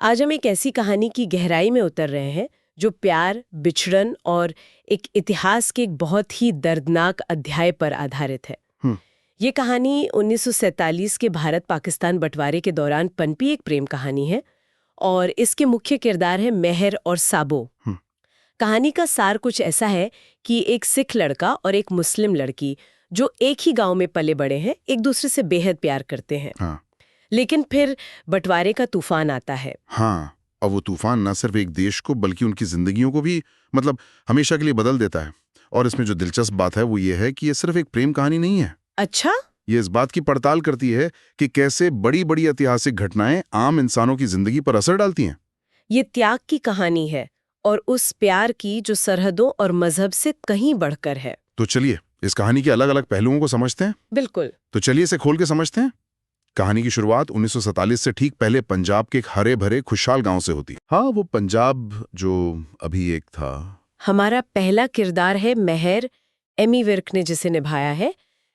आज हम एक ऐसी कहानी की गहराई में उतर रहे हैं जो प्यार, बिछड़न और एक इतिहास के एक बहुत ही दर्दनाक अध्याय पर आधारित है। हम्म। ये कहानी 1947 के भारत-पाकिस्तान बंटवारे के दौरान पनपी एक प्रेम कहानी है और इसके मुख्य किरदार हैं मेहर और साबो। हम्म। कहानी का सार कुछ ऐसा है कि एक सिख लड़का और एक मुस्लिम लड़की जो एक ही गांव में पले बड़े हैं, एक दूसरे से बेहद प्यार करते हैं। हाँ। लेकिन फिर बंटवारे का तूफान आता है। हाँ, और वो तूफान न सिर्फ एक देश को बल्कि उनकी जिंदगियों को भी हमेशा के लिए बदल देता है। और इसमें जो दिलचस्प बात है वो ये है कि ये सिर्फ एक प्रेम कहानी नहीं है। अच्छा? ये इस बात की पड़ताल करती है कि कैसे बड़ी बड़ी ऐतिहासिक घटनाएं आम इंसानों की जिंदगी पर असर डालती हैं। ये त्याग की कहानी है और उस प्यार की जो सरहदों और मजहब से कहीं बढ़कर है। तो चलिए इस कहानी के अलग अलग पहलुओं को समझते हैं। बिल्कुल। तो चलिए इसे खोल के समझते हैं। कहानी की शुरुआत 1947 से ठीक पहले पंजाब के एक हरे भरे खुशहाल गांव से होती है। हाँ, वो पंजाब जो अभी एक था। हमारा पहला किरदार है मेहर। एमी विर्क ने जिसे निभाया है,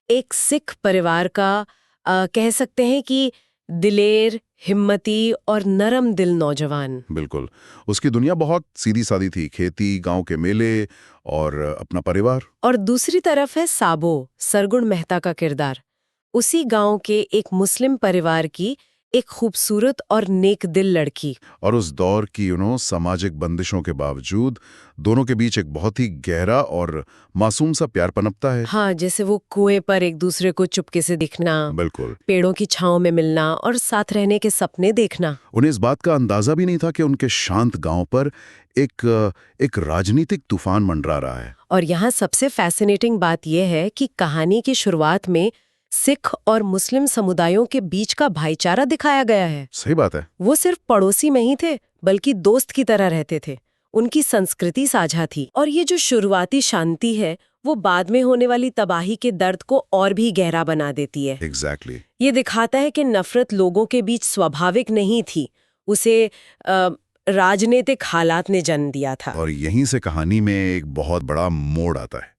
एक सिख परिवार का कह सकते हैं कि दिलेर, हिम्मती और नरम दिल नौजवान। बिल्कुल। उसकी दुनिया बहुत सीधी सादी थी, खेती, गांव के मेले और अपना परिवार। और दूसरी तरफ है साबो, सरगुण मेहता का किरदार। उसी गांव के एक मुस्लिम परिवार की एक खूबसूरत और नेक दिल लड़की। और उस दौर की सामाजिक बंदिशों के बावजूद दोनों के बीच एक बहुत ही गहरा और मासूम सा प्यार पनपता है। हाँ, जैसे वो कुएं पर एक दूसरे को चुपके से दिखना, बिल्कुल। पेड़ों की छांव में मिलना और साथ रहने के सपने देखना। उन्हें इस बात का अंदाजा भी नहीं था कि उनके शांत गांव पर एक राजनीतिक तूफान मंडरा रहा है। और यहाँ सबसे फैसिनेटिंग बात यह है कि कहानी की शुरुआत में सिख और मुस्लिम समुदायों के बीच का भाईचारा दिखाया गया है। सही बात है। वो सिर्फ पड़ोसी नहीं थे, बल्कि दोस्त की तरह रहते थे। उनकी संस्कृति साझा थी और ये जो शुरुआती शांति है वो बाद में होने वाली तबाही के दर्द को और भी गहरा बना देती है। एग्जैक्टली। ये दिखाता है कि नफरत लोगों के बीच स्वाभाविक नहीं थी, उसे राजनीतिक हालात ने जन्म दिया था। और यहीं से कहानी में एक बहुत बड़ा मोड़ आता है।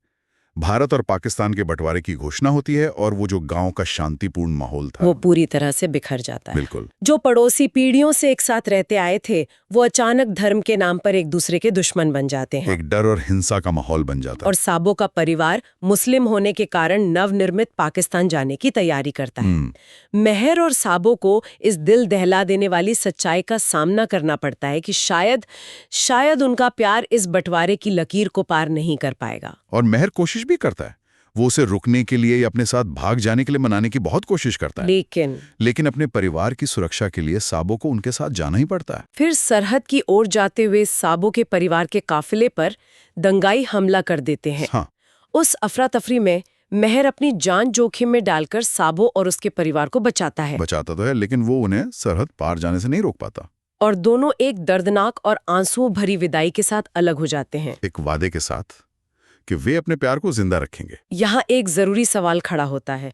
भारत और पाकिस्तान के बंटवारे की घोषणा होती है और वो जो गांव का शांतिपूर्ण माहौल था वो पूरी तरह से बिखर जाता है। बिल्कुल। जो पड़ोसी पीढ़ियों से एक साथ रहते आए थे वो अचानक धर्म के नाम पर एक दूसरे के दुश्मन बन जाते हैं। एक डर और हिंसा का माहौल बन जाता है। और साबो का परिवार मुस्लिम होने के कारण नवनिर्मित पाकिस्तान जाने की तैयारी करता है। मेहर और साबो को इस दिल दहला देने वाली सच्चाई का सामना करना पड़ता है कि शायद उनका प्यार इस बंटवारे की लकीर को पार नहीं कर पाएगा। और मेहर कोशिश भी करता है, वो उसे रुकने के लिए या अपने साथ भाग जाने के लिए मनाने की बहुत कोशिश करता है। लेकिन अपने परिवार की सुरक्षा के लिए साबो को उनके साथ जाना ही पड़ता है। फिर सरहद की ओर जाते हुए साबो के परिवार के काफिले पर दंगाई हमला कर देते हैं। हाँ। उस अफरा तफरी में मेहर अपनी जान जोखिम में डालकर साबो और उसके परिवार को बचाता तो है, लेकिन वो उन्हें सरहद पार जाने से नहीं रोक पाता। और दोनों एक दर्दनाक और आंसुओं भरी विदाई के साथ अलग हो जाते हैं, एक वादे के साथ कि वे अपने प्यार को जिंदा रखेंगे। यहाँ एक जरूरी सवाल खड़ा होता है,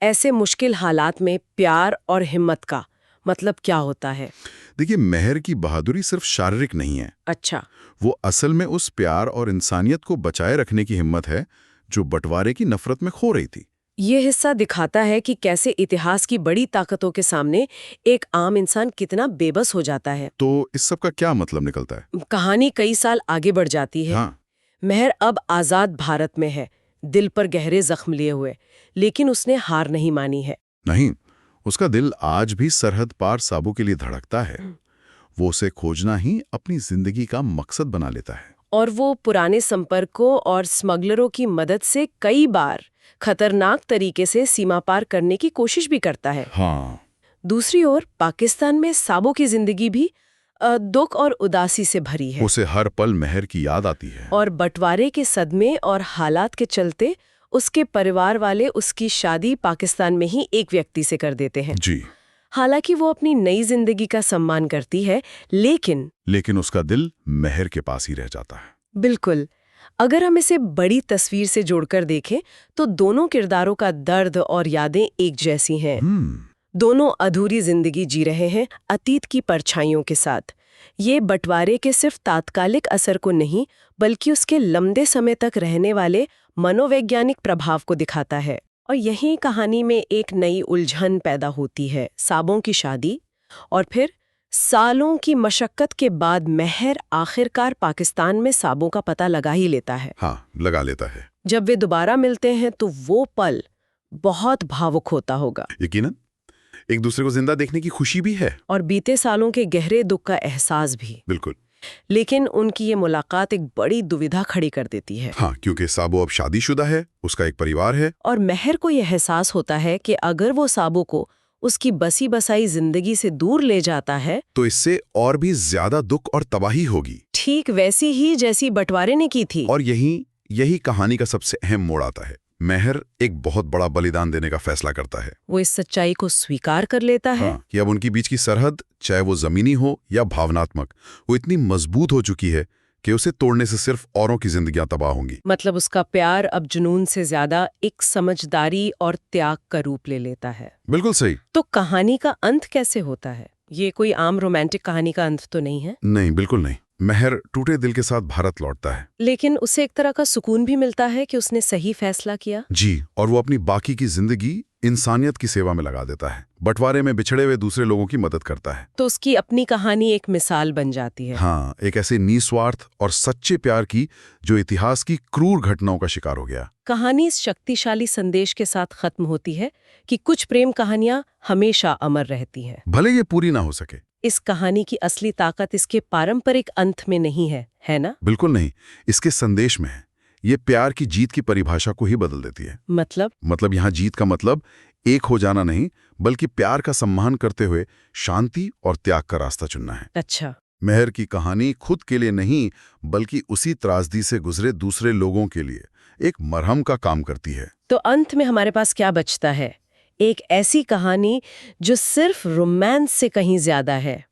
ऐसे मुश्किल हालात में प्यार और हिम्मत का मतलब क्या होता है? देखिए, मेहर की बहादुरी सिर्फ शारीरिक नहीं है। अच्छा। वो असल में उस प्यार और इंसानियत को बचाए रखने की हिम्मत है जो बंटवारे की नफरत में खो रही थी। ये हिस्सा दिखाता है कि कैसे इतिहास की बड़ी ताकतों के सामने एक आम इंसान कितना बेबस हो जाता है। तो इस सब का क्या मतलब निकलता है? कहानी कई साल आगे बढ़ जाती है। हाँ। मेहर अब आजाद भारत में है, दिल पर गहरे जख्म लिए हुए, लेकिन उसने हार नहीं मानी है। नहीं, उसका दिल आज भी सरहद पार साबो के लिए धड़कता है। वो उसे खोजना ही अपनी जिंदगी का मकसद बना लेता है। और वो पुराने संपर्कों और स्मगलरों की मदद से कई बार खतरनाक तरीके से सीमा पार करने की कोशिश भी करता है। हाँ। दूसरी ओर पाकिस्तान में साबो की जिंदगी भी दुख और उदासी से भरी है। उसे हर पल मेहर की याद आती है। और बंटवारे के सदमे और हालात के चलते उसके परिवार वाले उसकी शादी पाकिस्तान में ही एक व्यक्ति से कर देते हैं। जी। हालांकि वो अपनी नई जिंदगी का सम्मान करती है, लेकिन उसका दिल मेहर के पास ही रह जाता है। बिल्कुल। अगर हम इसे बड़ी तस्वीर से जोड़कर देखें तो दोनों किरदारों का दर्द और यादें एक जैसी हैं। दोनों अधूरी जिंदगी जी रहे हैं अतीत की परछाइयों के साथ। ये बंटवारे के सिर्फ तात्कालिक असर को नहीं, बल्कि उसके लंबे समय तक रहने वाले मनोवैज्ञानिक प्रभाव को दिखाता है। और यहीं कहानी में एक नई उलझन पैदा होती है, साबों की शादी और फिर सालों की मशक्कत के बाद मेहर आखिरकार पाकिस्तान में साबों का पता लगा ही लेता है। हाँ, लगा लेता है। जब वे दोबारा मिलते हैं तो वो पल बहुत भावुक होता होगा। यकीनन, एक दूसरे को जिंदा देखने की खुशी भी है और बीते सालों के गहरे दुख का एहसास भी। बिल्कुल। लेकिन उनकी ये मुलाकात एक बड़ी दुविधा खड़ी कर देती है। हाँ, क्योंकि साबो अब शादीशुदा है, उसका एक परिवार है। और मेहर को यह एहसास होता है कि अगर वो साबो को उसकी बसी बसाई जिंदगी से दूर ले जाता है तो इससे और भी ज्यादा दुख और तबाही होगी, ठीक वैसी ही जैसी बंटवारे ने की थी। और यही कहानी का सबसे अहम मोड़ आता है। मेहर एक बहुत बड़ा बलिदान देने का फैसला करता है। वो इस सच्चाई को स्वीकार कर लेता है कि अब उनके बीच की सरहद, चाहे वो जमीनी हो या भावनात्मक, वो इतनी मजबूत हो चुकी है कि उसे तोड़ने से सिर्फ औरों की जिंदगियां तबाह होंगी। मतलब उसका प्यार अब जुनून से ज्यादा एक समझदारी और त्याग का रूप ले लेता है। बिल्कुल सही। तो कहानी का अंत कैसे होता है? ये कोई आम रोमांटिक कहानी का अंत तो नहीं है। नहीं, बिल्कुल नहीं। मेहर टूटे दिल के साथ भारत लौटता है, लेकिन उसे एक तरह का सुकून भी मिलता है कि उसने सही फैसला किया। जी, और वो अपनी बाकी की जिंदगी इंसानियत की सेवा में लगा देता है, बंटवारे में बिछड़े हुए दूसरे लोगों की मदद करता है। तो उसकी अपनी कहानी एक मिसाल बन जाती है। हाँ, एक ऐसे निस्वार्थ और सच्चे प्यार की जो इतिहास की क्रूर घटनाओं का शिकार हो गया। कहानी इस शक्तिशाली संदेश के साथ खत्म होती है कि कुछ प्रेम कहानियां हमेशा अमर रहती हैं, भले ये पूरी ना हो सके। इस कहानी की असली ताकत इसके पारंपरिक अंत में नहीं है ना? बिल्कुल नहीं, इसके संदेश में है। ये प्यार की जीत की परिभाषा को ही बदल देती है। मतलब यहाँ जीत का मतलब एक हो जाना नहीं, बल्कि प्यार का सम्मान करते हुए शांति और त्याग का रास्ता चुनना है। अच्छा। मेहर की कहानी खुद के लिए नहीं, बल्कि उसी त्रासदी से गुजरे दूसरे लोगों के लिए एक मरहम का काम करती है। तो अंत में हमारे पास क्या बचता है? एक ऐसी कहानी जो सिर्फ रोमांस से कहीं ज्यादा है।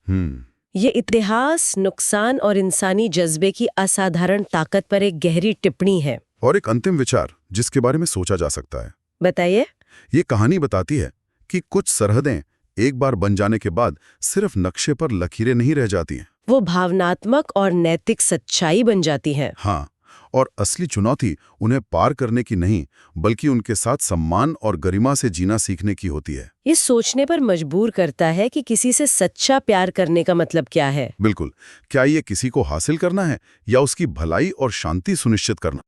ये इतिहास, नुकसान और इंसानी जज्बे की असाधारण ताकत पर एक गहरी टिप्पणी है। और एक अंतिम विचार जिसके बारे में सोचा जा सकता है। बताइए। ये कहानी बताती है कि कुछ सरहदें एक बार बन जाने के बाद सिर्फ नक्शे पर लकीरें नहीं रह जाती हैं, वो भावनात्मक और नैतिक सच्चाई बन जाती हैं। हाँ, और असली चुनौती उन्हें पार करने की नहीं, बल्कि उनके साथ सम्मान और गरिमा से जीना सीखने की होती है। ये सोचने पर मजबूर करता है कि किसी से सच्चा प्यार करने का मतलब क्या है। बिल्कुल, क्या ये किसी को हासिल करना है या उसकी भलाई और शांति सुनिश्चित करना?